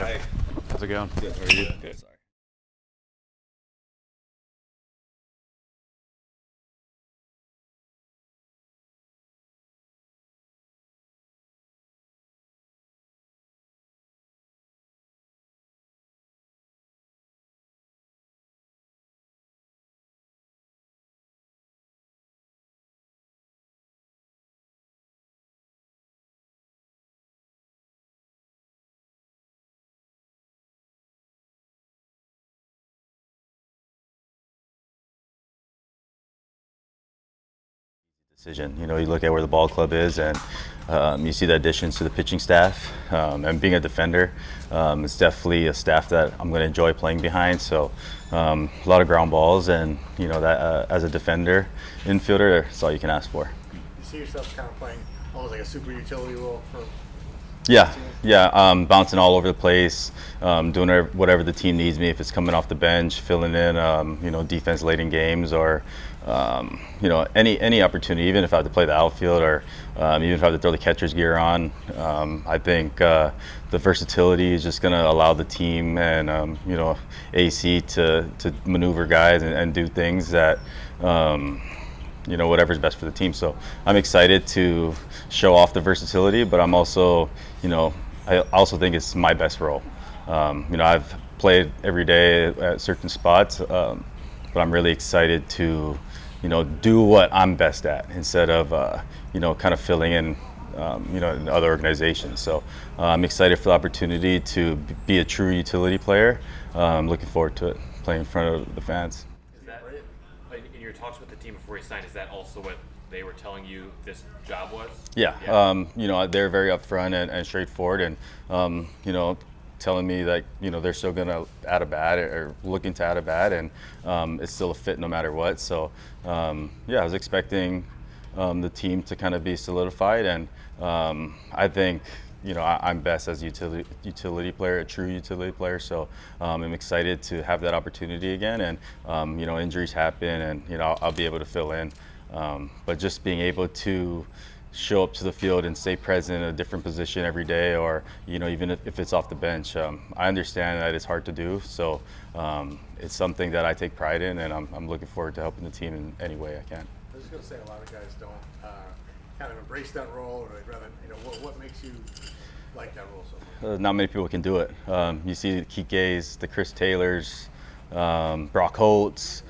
Hi. How's it going? Good. How are you? Good. Sorry. Decision. You know, you look at where the ball club is, and you see the additions to the pitching staff. And being a defender, it's definitely a staff that I'm going to enjoy playing behind. So, a lot of ground balls, and you know that as a defender, infielder, that's all you can ask for. You see yourself kind of playing almost like a super utility role for. Yeah, bouncing all over the place, doing whatever the team needs me. If it's coming off the bench, filling in, defense late in games, or any opportunity. Even if I have to play the outfield, or even if I have to throw the catcher's gear on. I think the versatility is just going to allow the team and AC to maneuver guys and do things that. Whatever's best for the team. So I'm excited to show off the versatility, but I'm also, I also think it's my best role. I've played every day at certain spots, but I'm really excited to, do what I'm best at instead of, kind of filling in, in other organizations. So I'm excited for the opportunity to be a true utility player. I'm looking forward to it, playing in front of the fans. In your talks with the team before he signed, is that also what they were telling you this job was? Yeah. They're very upfront and straightforward, and telling me that they're still going to add a bat or looking to add a bat, and it's still a fit no matter what. So I was expecting the team to kind of be solidified, and I think I'm best as a utility player, a true utility player. So I'm excited to have that opportunity again. And injuries happen, and I'll be able to fill in. But just being able to show up to the field and stay present in a different position every day, or even if it's off the bench, I understand that it's hard to do. So it's something that I take pride in, and I'm looking forward to helping the team in any way I can. I was just going to say, a lot of guys don't kind of embrace that role, or they'd rather, what makes you like that role so much? Not many people can do it. You see the Kike's, the Chris Taylors, Brock Holtz,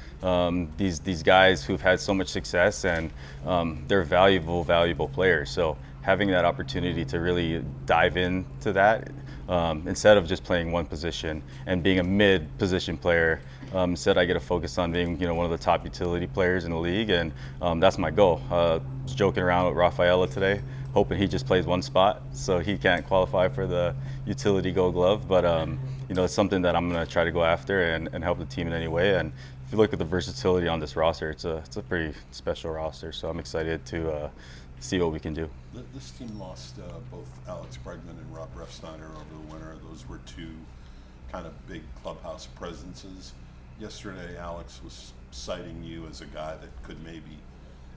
these guys who've had so much success, and they're valuable players. So having that opportunity to really dive into that, instead of just playing one position and being a mid-position player, instead I get to focus on being one of the top utility players in the league, and that's my goal. I was joking around with Rafaela today, hoping he just plays one spot so he can't qualify for the utility Gold Glove, but it's something that I'm going to try to go after and help the team in any way. And if you look at the versatility on this roster, it's a pretty special roster, so I'm excited to see what we can do. This team lost both Alex Bregman and Rob Refsnyder over the winter. Those were two kind of big clubhouse presences. Yesterday, Alex was citing you as a guy that could maybe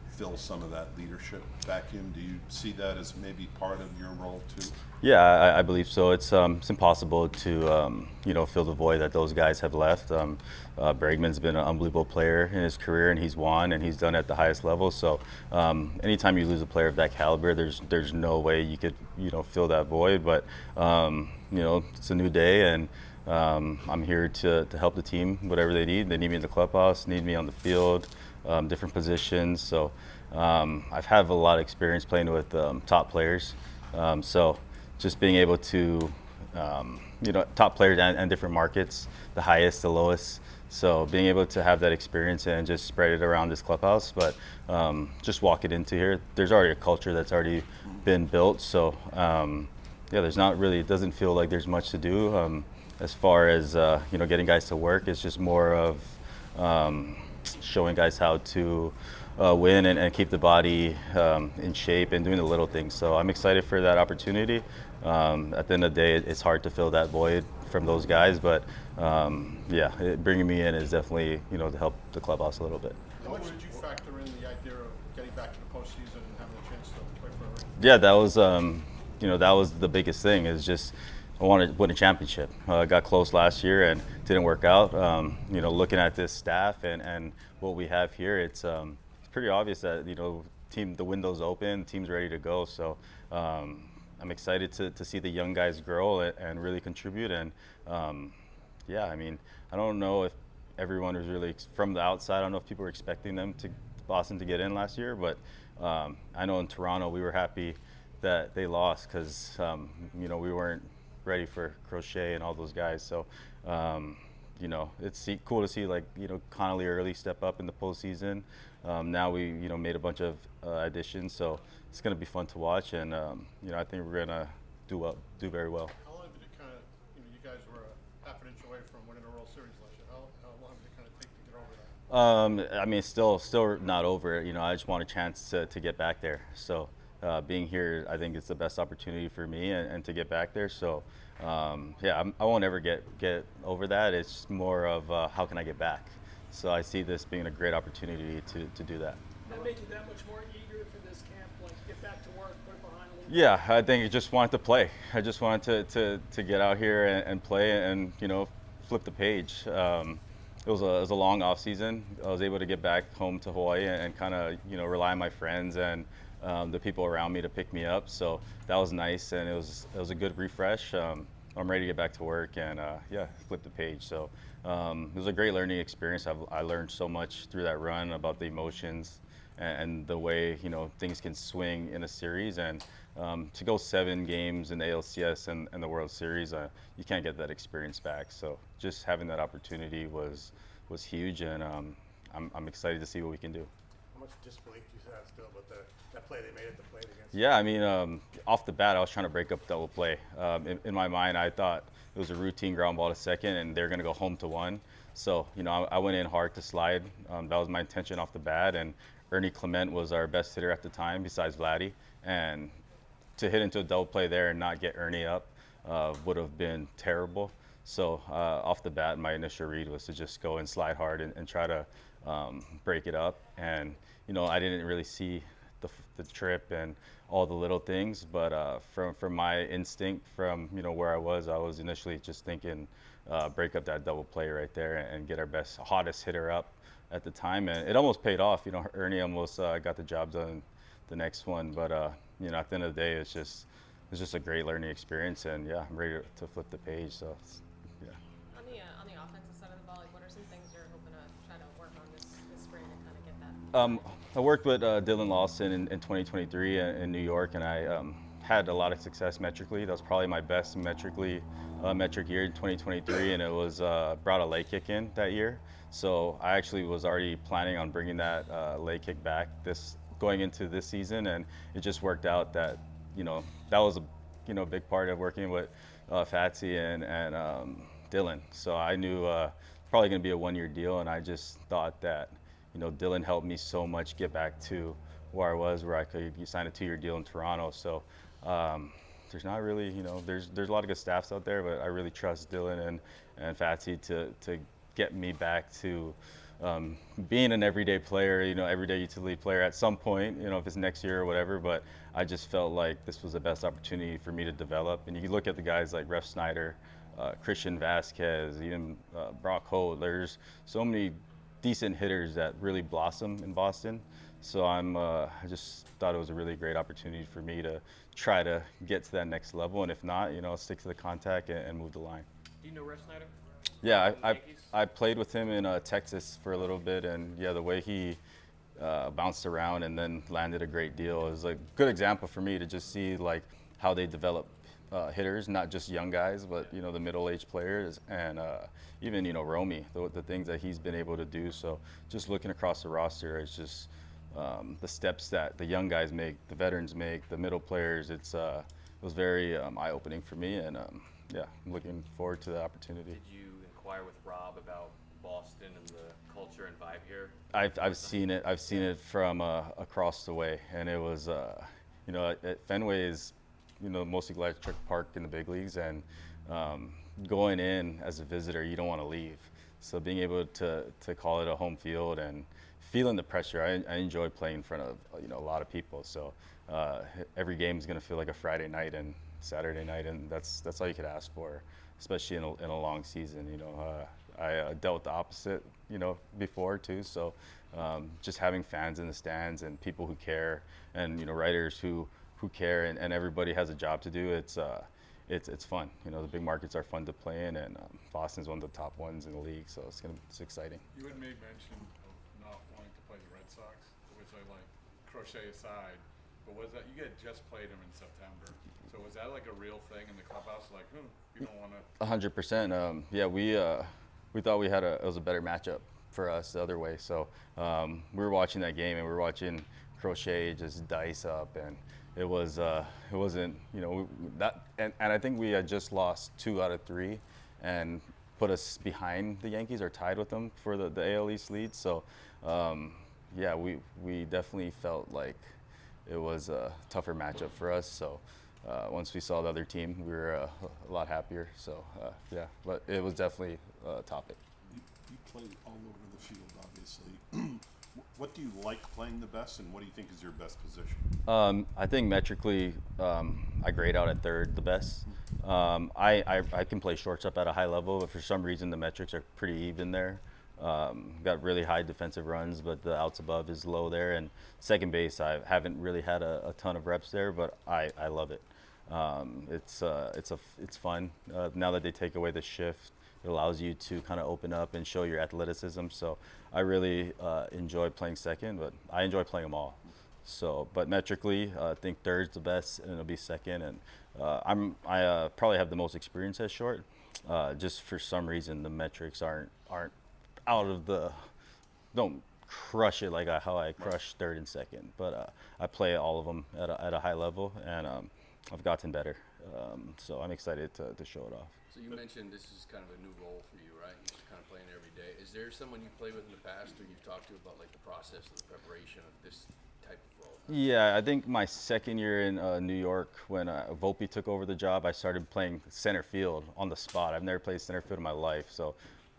fill some of that leadership vacuum. Do you see that as maybe part of your role too? Yeah, I believe so. It's impossible to fill the void that those guys have left. Bregman's been an unbelievable player in his career, and he's won, and he's done it at the highest level. So anytime you lose a player of that caliber, there's no way you could fill that void. But it's a new day, and I'm here to help the team whatever they need. They need me in the clubhouse, need me on the field, different positions. So I've had a lot of experience playing with top players. So just being able to, top players and different markets, the highest, the lowest. So being able to have that experience and just spread it around this clubhouse, but just walk it into here. There's already a culture that's already been built. So there's not really, it doesn't feel like there's much to do. As far as getting guys to work, it's just more of showing guys how to win and keep the body in shape and doing the little things. So I'm excited for that opportunity. At the end of the day, it's hard to fill that void from those guys, but bringing me in is definitely to help the clubhouse a little bit. How much did you factor in the idea of getting back to the postseason and having a chance to play for a ring? Yeah, that was that was the biggest thing, is just I want to win a championship. Got close last year and didn't work out. Looking at this staff and what we have here, it's pretty obvious that the window's open, team's ready to go. So I'm excited to see the young guys grow and really contribute. And I don't know if everyone was really from the outside. I don't know if people were expecting Boston to get in last year, but I know in Toronto we were happy that they lost because we weren't ready for Crochet and all those guys. So it's cool to see Connolly early step up in the postseason. Now we made a bunch of additions, so it's going to be fun to watch, and I think we're going to do very well. How long did it kind of, you guys were a half an inch away from winning a World Series last year. How long did it kind of take to get over that? Still not over it. I just want a chance to get back there. So being here, I think it's the best opportunity for me and to get back there. So I won't ever get over that. It's more of how can I get back. So I see this being a great opportunity to do that. That make you that much more eager for this camp, get back to work, put it behind a little bit? Yeah, I think I just wanted to play. I just wanted to get out here and play and flip the page. It was a long off season. I was able to get back home to Hawaii and kind of rely on my friends and the people around me to pick me up. So that was nice, and it was a good refresh. I'm ready to get back to work and flip the page. So it was a great learning experience. I learned so much through that run about the emotions and the way things can swing in a series. And to go 7 games in the ALCS and the World Series, you can't get that experience back. So just having that opportunity was huge, and I'm excited to see what we can do. How much disbelief do you have still about that play they made at the plate against? Yeah, off the bat, I was trying to break up double play. In my mind, I thought it was a routine ground ball to second, and they're going to go home to 1. So, I went in hard to slide. That was my intention off the bat, and Ernie Clement was our best hitter at the time, besides Vladdy. And to hit into a double play there and not get Ernie up would have been terrible. So off the bat, my initial read was to just go and slide hard and try to break it up. And I didn't really see the trip and all the little things, but from my instinct, from where I was initially just thinking break up that double play right there and get our hottest hitter up at the time, and it almost paid off. Ernie almost got the job done the next one, but at the end of the day, it's just a great learning experience, and I'm ready to flip the page. So On the offensive side of the ball, what are some things you're hoping to try to work on this spring and kind of get that? I worked with Dylan Lawson in 2023 in New York, and I had a lot of success metrically. That was probably my best metric year in 2023, and it was brought a leg kick in that year. So I actually was already planning on bringing that leg kick back going into this season, and it just worked out that that was a big part of working with Fatsy and Dylan. So I knew probably going to be a 1-year deal, and I just thought that Dylan helped me so much get back to where I was, where I could sign a 2-year deal in Toronto. So there's not really there's a lot of good staffs out there, but I really trust Dylan and Fatsy to get me back to being an everyday player, everyday utility player at some point, if it's next year or whatever. But I just felt like this was the best opportunity for me to develop. And you look at the guys like Ref Snyder, Christian Vasquez, even Brock Holt. There's so many decent hitters that really blossom in Boston. So I just thought it was a really great opportunity for me to try to get to that next level. And if not, stick to the contact and move the line. Do you know Ref Snyder? Yeah, I played with him in Texas for a little bit, and the way he bounced around and then landed a great deal is a good example for me to just see how they develop hitters, not just young guys, but the middle-aged players, and even Romy, the things that he's been able to do. So just looking across the roster, it's just the steps that the young guys make, the veterans make, the middle players. It was very eye-opening for me, and I'm looking forward to the opportunity. Did you inquire with Rob about Boston and the culture and vibe here? I've seen it. I've seen it from across the way, and it was Fenway is the most electric park in the big leagues, and going in as a visitor, you don't want to leave. So being able to call it a home field and feeling the pressure, I enjoy playing in front of a lot of people. So every game is going to feel like a Friday night, and Saturday night, and that's all you could ask for, especially in a long season. I dealt with the opposite, before too. So just having fans in the stands and people who care, and writers who care, and everybody has a job to do. It's fun. The big markets are fun to play in, and Boston's one of the top ones in the league, so it's exciting. You had made mention of not wanting to play the Red Sox, which I like, crochet aside. But was that, you had just played him in September, so was that like a real thing in the clubhouse? Like, you don't want to. 100%. Yeah, we thought it was a better matchup for us the other way. So we were watching that game, and we were watching Crochet just dice up, and it wasn't, and I think we had just lost 2 out of 3, and put us behind the Yankees or tied with them for the AL East lead. So yeah, we definitely felt like it was a tougher matchup for us. So once we saw the other team, we were a lot happier. So yeah, but it was definitely a topic. You play all over the field, obviously. What do you like playing the best, and what do you think is your best position? I think metrically, I grade out at third the best. I can play shortstop at a high level, but for some reason the metrics are pretty even there. Got really high defensive runs, but the outs above is low there. And second base, I haven't really had a ton of reps there, but I love it. It's fun. Now that they take away the shift, it allows you to kind of open up and show your athleticism. So I really enjoy playing second, but I enjoy playing them all. So, but metrically, I think third's the best, and it'll be second. And I probably have the most experience at short. Just for some reason, the metrics aren't out of the, don't crush it like how I crush third and second. But I play all of them at a high level, and I've gotten better. So I'm excited to show it off. So you mentioned this is kind of a new role for you, right? You're just kind of playing every day. Is there someone you played with in the past, or you've talked to about like the process of the preparation of this type of role? Yeah, I think my second year in New York, when Volpe took over the job, I started playing center field on the spot. I've never played center field in my life, so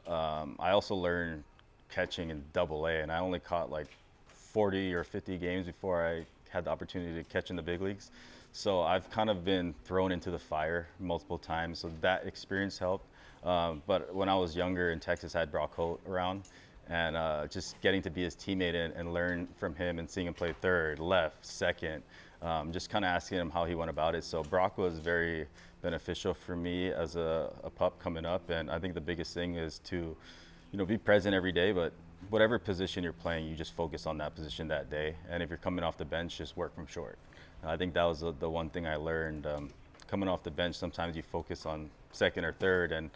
I also learned catching in Double-A, and I only caught like 40 or 50 games before I had the opportunity to catch in the big leagues. So I've kind of been thrown into the fire multiple times, so that experience helped. But when I was younger in Texas, I had Brock Holt around, and just getting to be his teammate and learn from him and seeing him play third, left, second, just kind of asking him how he went about it. So Brock was very beneficial for me as a pup coming up, and I think the biggest thing is to, be present every day, but whatever position you're playing, you just focus on that position that day. And if you're coming off the bench, just work from short. I think that was the one thing I learned. Coming off the bench, sometimes you focus on second or third, and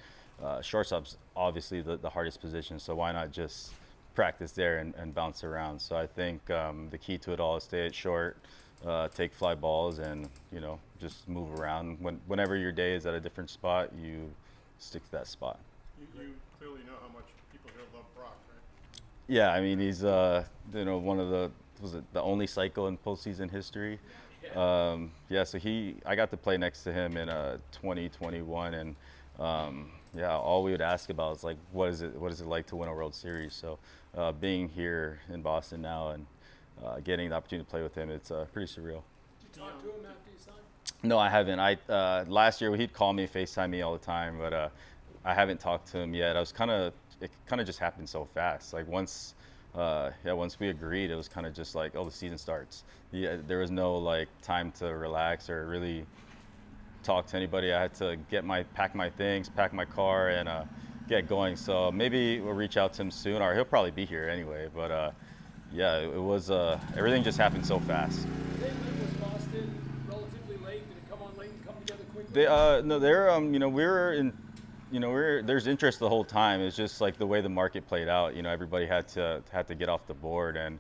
shortstop's obviously the hardest position, so why not just practice there and bounce around? So I think the key to it all is stay at short, take fly balls, and just move around. Whenever your day is at a different spot, you stick to that spot. You clearly know how much people here love Brock, right? Yeah, I mean, he's one of the only cycle in postseason history. Yeah, so I got to play next to him in 2021, and yeah, all we would ask about is like, what is it like to win a World Series? So being here in Boston now and getting the opportunity to play with him, it's pretty surreal. Did you talk to him after you signed? No, I haven't. Last year he'd call me, FaceTime me all the time, but I haven't talked to him yet. It kind of just happened so fast. Like once we agreed, it was kind of just like, oh, the season starts. Yeah, there was no like time to relax or really talk to anybody. I had to pack my things, pack my car, and get going. So maybe we'll reach out to him soon, or he'll probably be here anyway. But yeah, it was everything just happened so fast. Was Boston relatively late? Did it come on late and come together quickly? There's interest the whole time. It's just like the way the market played out. Everybody had to get off the board, and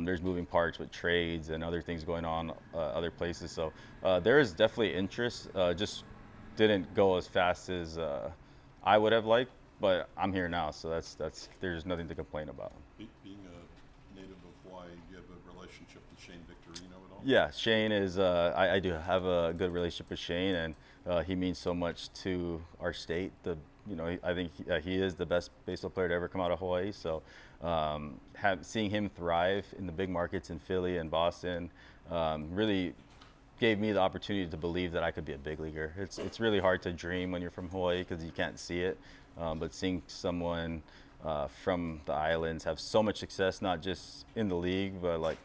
there's moving parts with trades and other things going on other places. So there is definitely interest. Just didn't go as fast as I would have liked, but I'm here now, so that's there's nothing to complain about. Being a native of Hawaii, do you have a relationship with Shane Victorino at all? Yeah, Shane is. I do have a good relationship with Shane, and he means so much to our state. I think he is the best baseball player to ever come out of Hawaii. So, seeing him thrive in the big markets in Philly and Boston, really gave me the opportunity to believe that I could be a big leaguer. It's really hard to dream when you're from Hawaii because you can't see it, but seeing someone from the islands have so much success, not just in the league, but like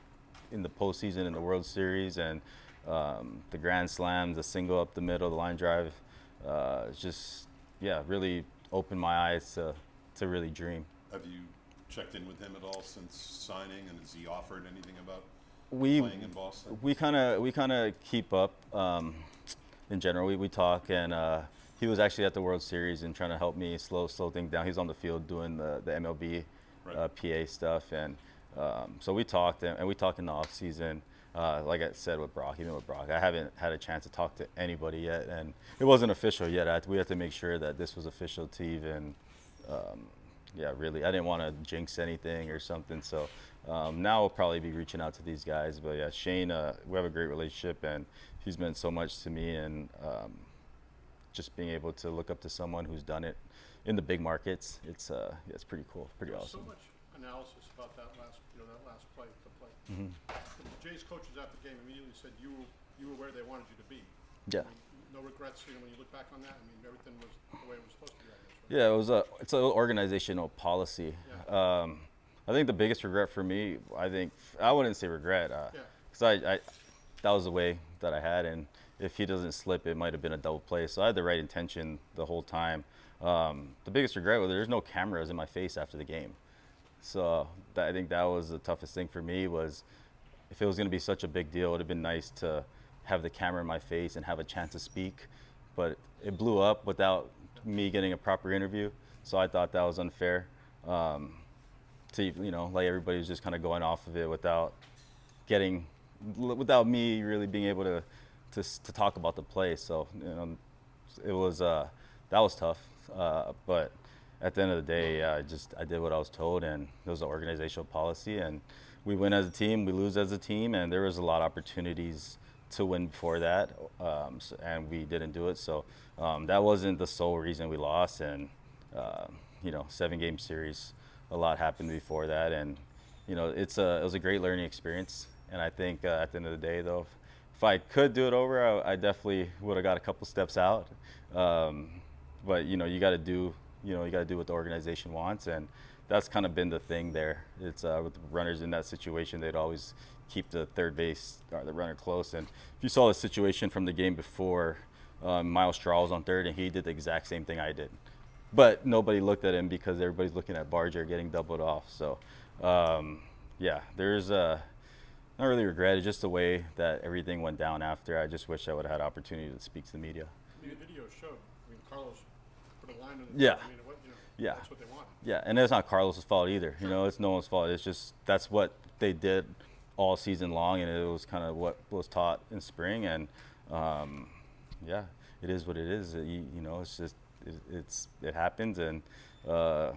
in the postseason, in the World Series, and the Grand Slams, the single up the middle, the line drive, it's just, yeah, really opened my eyes to really dream. Have you checked in with him at all since signing, and has he offered anything about We playing in Boston? we kind of keep up. In general, we talk, and he was actually at the World Series and trying to help me slow things down. He's on the field doing the MLB Right. PA stuff, and so we talked, and we talked in the off season. Like I said with Brock, even with Brock, I haven't had a chance to talk to anybody yet, and it wasn't official yet. We had to make sure that this was official to even, yeah, really. I didn't want to jinx anything or something, so now I'll probably be reaching out to these guys. But yeah, Shane, we have a great relationship, and he's meant so much to me, and just being able to look up to someone who's done it in the big markets, it's pretty cool, pretty There's awesome. so much analysis about that last play, the play. Mm-hmm. The Jays coaches after the game immediately said you were where they wanted you to be. Yeah. I mean, no regrets, when you look back on that. I mean, everything was the way it was supposed to be, I guess, right? Yeah, it's an organizational policy. Yeah. I think the biggest regret for me, I wouldn't say regret, Yeah. because that was the way that I had, and if he doesn't slip, it might have been a double play. So I had the right intention the whole time. The biggest regret was there's no cameras in my face after the game. So I think that was the toughest thing for me, was if it was going to be such a big deal, it would have been nice to have the camera in my face and have a chance to speak. But it blew up without me getting a proper interview. So I thought that was unfair. Like everybody was just kind of going off of it without me really being able to talk about the play. So it was that was tough. But at the end of the day, I did what I was told, and it was an organizational policy. And we win as a team, we lose as a team, and there was a lot of opportunities to win before that, and we didn't do it. So that wasn't the sole reason we lost. And 7-game series, a lot happened before that, and it was a great learning experience. And I think at the end of the day, though, if I could do it over, I definitely would have got a couple steps out. But you got to do what the organization wants, and that's kind of been the thing there. It's with the runners in that situation, they'd always keep the third base or the runner close. And if you saw the situation from the game before, Miles Straw was on third, and he did the exact same thing I did. But nobody looked at him because everybody's looking at Barger getting doubled off. So, yeah, there's not really regret. It's just the way that everything went down after. I just wish I would have had opportunity to speak to the media. The video showed. I mean, Carlos put a line in. Yeah. I mean, Yeah. That's what they wanted. Yeah, and it's not Carlos's fault either. It's no one's fault. It's just that's what they did all season long, and it was kind of what was taught in spring. And yeah, it is what it is. It's just it happens, and yeah,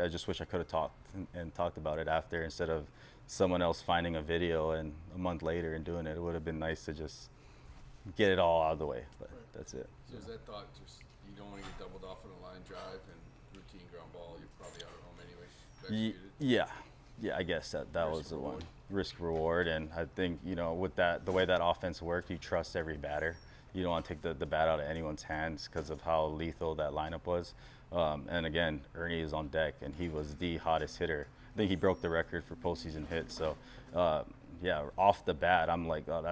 I just wish I could have talked and talked about it after instead of someone else finding a video and a month later and doing it. It would have been nice to just get it all out of the way, but that's it. So is that thought just you don't want to get doubled off on a line drive and routine ground ball? You're probably out at home anyways. Yeah, I guess that was the one. Risk reward, and I think with that, the way that offense worked, you trust every batter. You don't want to take the bat out of anyone's hands because of how lethal that lineup was. And again, Ernie is on deck, and he was the hottest hitter. I think he broke the record for postseason hits. So, yeah, off the bat, I'm like, oh,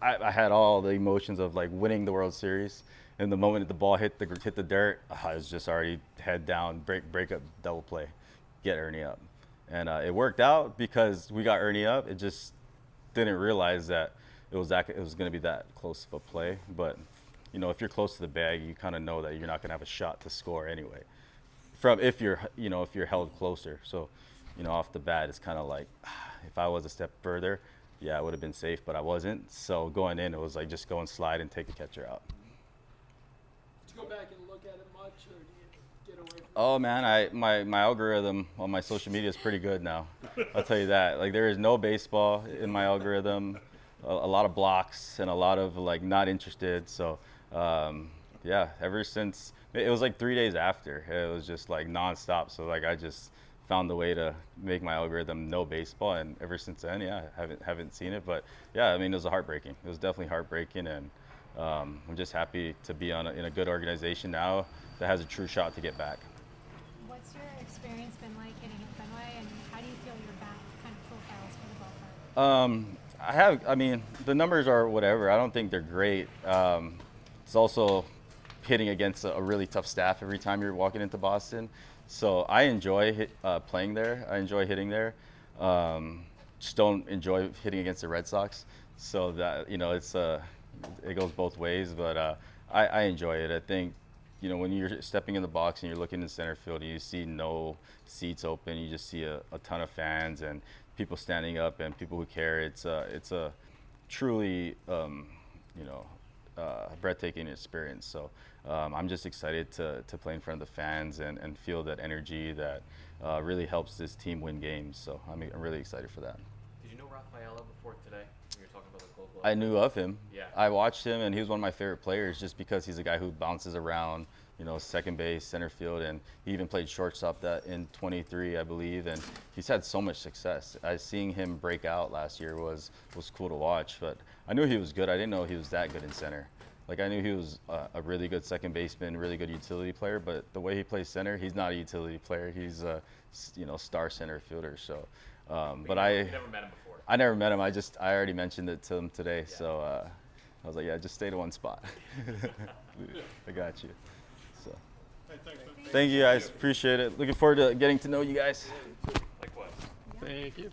I had all the emotions of like winning the World Series. And the moment the ball hit the dirt, I was just already head down, break up, double play, get Ernie up. And it worked out because we got Ernie up. It just didn't realize that it was going to be that close of a play. But if you're close to the bag, you kind of know that you're not going to have a shot to score anyway. If you're held closer. So, off the bat, it's kind of like if I was a step further, yeah, it would have been safe, but I wasn't. So going in, it was like just go and slide and take the catcher out. Did you go back and look at it much, or do you get away from it? Oh man, my algorithm on my social media is pretty good now. I'll tell you that. Like there is no baseball in my algorithm, a lot of blocks and a lot of like not interested. So yeah, ever since it was like 3 days after, it was just like nonstop. So like I just found the way to make my algorithm know baseball, and ever since then, yeah, I haven't seen it. But yeah, I mean, it was heartbreaking. It was definitely heartbreaking, and I'm just happy to be in a good organization now that has a true shot to get back. What's your experience been like hitting at Fenway, and how do you feel your bat kind of profiles for the ballpark? I mean, the numbers are whatever. I don't think they're great. It's also hitting against a really tough staff every time you're walking into Boston. So I enjoy playing there. I enjoy hitting there. Just don't enjoy hitting against the Red Sox. So that, you know, it goes both ways. But I enjoy it. I think, you know, when you're stepping in the box and you're looking in center field and you see no seats open, you just see a ton of fans and people standing up and people who care. It's a truly, you know, breathtaking experience. So I'm just excited to play in front of the fans and feel that energy that really helps this team win games. So I'm really excited for that. Did you know Rafaela before today? You were talking about the Gold Glove. I knew of him. Yeah. I watched him, and he was one of my favorite players just because he's a guy who bounces around, you know, second base, center field, and he even played shortstop in 23, I believe, and he's had so much success. Seeing him break out last year was cool to watch, but I knew he was good. I didn't know he was that good in center. Like, I knew he was a really good second baseman, really good utility player, but the way he plays center, he's not a utility player. He's a, you know, star center fielder. So, but you never met him before. I never met him. I already mentioned it to him today. Yeah. So I was like, yeah, just stay to one spot. I got you. So, Hey, thanks, man. thank you guys. Appreciate it. Looking forward to getting to know you guys. Likewise. Thank you.